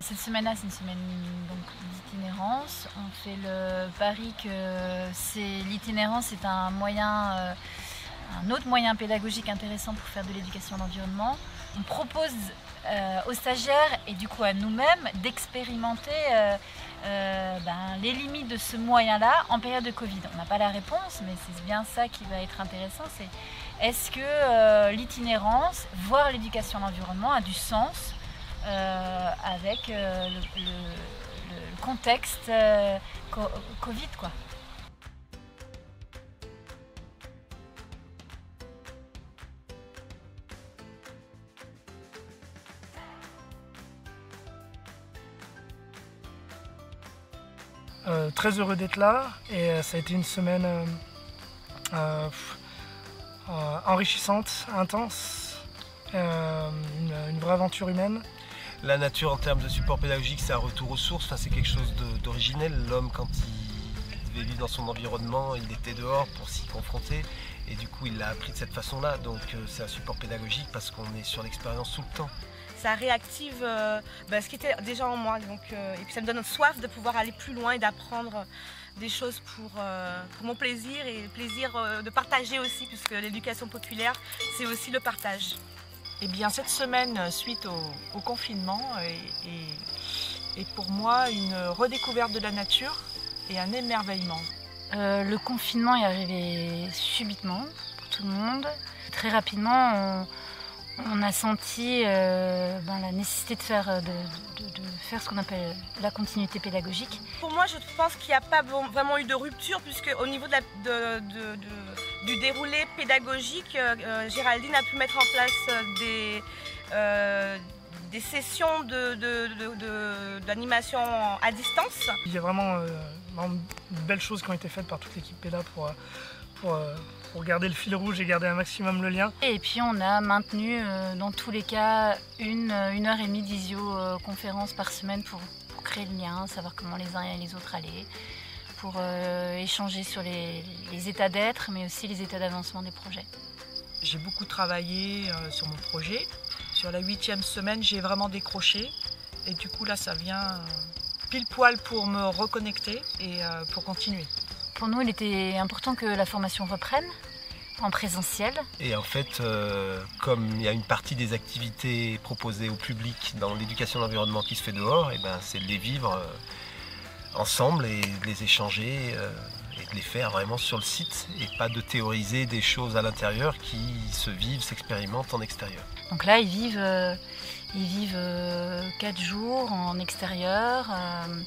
Cette semaine-là, c'est une semaine d'itinérance. On fait le pari que l'itinérance est un autre moyen pédagogique intéressant pour faire de l'éducation à l'environnement. On propose aux stagiaires et du coup à nous-mêmes d'expérimenter les limites de ce moyen-là en période de Covid. On n'a pas la réponse, mais c'est bien ça qui va être intéressant. C'est est-ce que l'itinérance, voire l'éducation à l'environnement, a du sens avec le contexte Covid, quoi. Très heureux d'être là et ça a été une semaine enrichissante, intense, une vraie aventure humaine. La nature en termes de support pédagogique, c'est un retour aux sources, enfin, c'est quelque chose d'originel. L'homme, quand il devait vivre dans son environnement, il était dehors pour s'y confronter et du coup il l'a appris de cette façon-là. Donc c'est un support pédagogique parce qu'on est sur l'expérience tout le temps. Ça réactive ce qui était déjà en moi, et puis ça me donne soif de pouvoir aller plus loin et d'apprendre des choses pour mon plaisir et le plaisir de partager aussi, puisque l'éducation populaire, c'est aussi le partage. Eh bien, cette semaine, suite au confinement, est pour moi une redécouverte de la nature et un émerveillement. Le confinement est arrivé subitement pour tout le monde. Très rapidement, on a senti la nécessité de faire ce qu'on appelle la continuité pédagogique. Pour moi, je pense qu'il n'y a pas vraiment eu de rupture, puisque au niveau du déroulé pédagogique, Géraldine a pu mettre en place des sessions d'animation à distance. Il y a vraiment de belles choses qui ont été faites par toute l'équipe PEDA pour garder le fil rouge et garder un maximum le lien. Et puis on a maintenu dans tous les cas une heure et demie de visioconférence par semaine pour créer le lien, savoir comment les uns et les autres allaient, pour échanger sur les états d'être, mais aussi les états d'avancement des projets. J'ai beaucoup travaillé sur mon projet. Sur la 8e semaine, j'ai vraiment décroché. Et du coup, là, ça vient pile poil pour me reconnecter et pour continuer. Pour nous, il était important que la formation reprenne en présentiel. Et en fait, comme il y a une partie des activités proposées au public dans l'éducation de l'environnement qui se fait dehors, et c'est de les vivre ensemble et de les échanger et de les faire vraiment sur le site et pas de théoriser des choses à l'intérieur qui se vivent, s'expérimentent en extérieur. Donc là, ils vivent 4 jours en extérieur.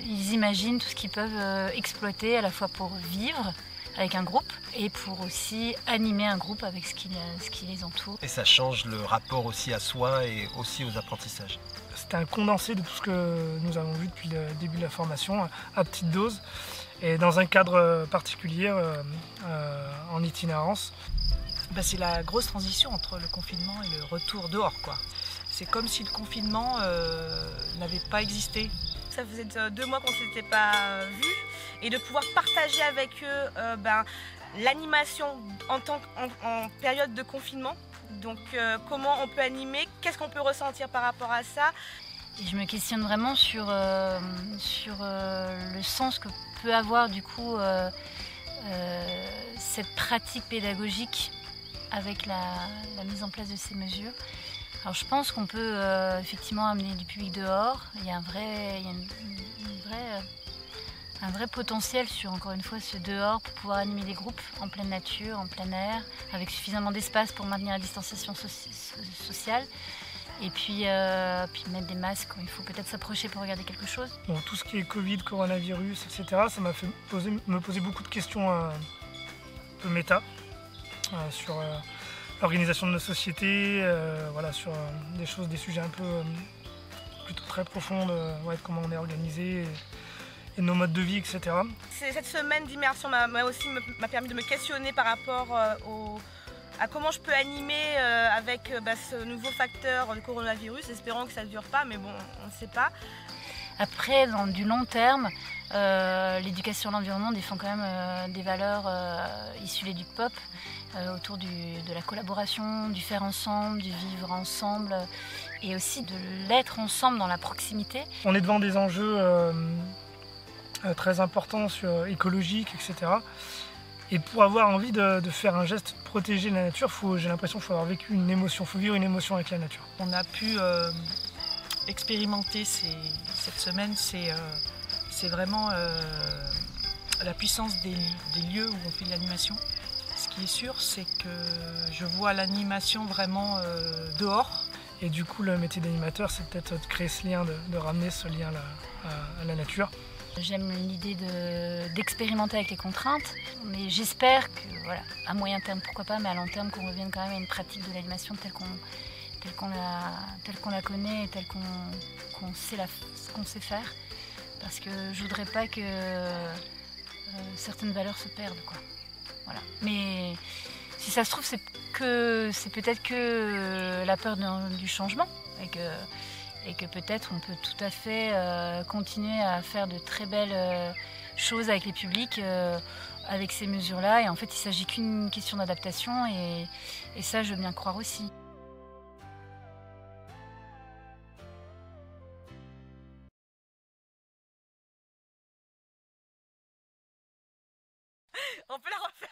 Ils imaginent tout ce qu'ils peuvent exploiter à la fois pour vivre avec un groupe et pour aussi animer un groupe avec ce qui les entoure. Et ça change le rapport aussi à soi et aussi aux apprentissages. C'était un condensé de tout ce que nous avons vu depuis le début de la formation, à petite dose et dans un cadre particulier en itinérance. C'est la grosse transition entre le confinement et le retour dehors, quoi. C'est comme si le confinement n'avait pas existé. Ça faisait 2 mois qu'on ne s'était pas vus, et de pouvoir partager avec eux l'animation en période de confinement. Donc comment on peut animer, qu'est-ce qu'on peut ressentir par rapport à ça. Et je me questionne vraiment sur le sens que peut avoir du coup cette pratique pédagogique avec la mise en place de ces mesures. Alors je pense qu'on peut effectivement amener du public dehors. Il y a un vrai potentiel sur, encore une fois, ce dehors pour pouvoir animer des groupes en pleine nature, en plein air, avec suffisamment d'espace pour maintenir la distanciation sociale. Et puis mettre des masques quand il faut peut-être s'approcher pour regarder quelque chose. Bon, tout ce qui est Covid, coronavirus, etc., ça m'a fait me poser beaucoup de questions un peu méta sur l'organisation de nos sociétés, sur des sujets un peu plutôt très profonds de comment on est organisé et nos modes de vie, etc. Cette semaine d'immersion m'a permis de me questionner par rapport à comment je peux animer avec ce nouveau facteur du coronavirus. Espérons que ça ne dure pas, mais bon, on ne sait pas. Après, dans du long terme, l'éducation à l'environnement défend quand même des valeurs issues du pop, autour de la collaboration, du faire ensemble, du vivre ensemble, et aussi de l'être ensemble dans la proximité. On est devant des enjeux très importants écologiques, etc. Et pour avoir envie de faire un geste, protéger la nature, j'ai l'impression qu'il faut avoir vécu une émotion, il faut vivre une émotion avec la nature. On a pu expérimenter cette semaine, c'est vraiment la puissance des lieux où on fait de l'animation. Ce qui est sûr, c'est que je vois l'animation vraiment dehors. Et du coup, le métier d'animateur, c'est peut-être de créer ce lien, de ramener ce lien à la nature. J'aime l'idée d'expérimenter avec les contraintes, mais j'espère que, voilà, à moyen terme, pourquoi pas, mais à long terme, qu'on revienne quand même à une pratique de l'animation telle qu'on la connaît et telle qu'on sait faire. Parce que je voudrais pas que certaines valeurs se perdent, quoi. Voilà. Mais si ça se trouve, c'est peut-être que la peur du changement et que peut-être on peut tout à fait continuer à faire de très belles choses avec les publics avec ces mesures-là. Et en fait, il ne s'agit qu'une question d'adaptation et ça, je veux bien croire aussi. On peut la refaire.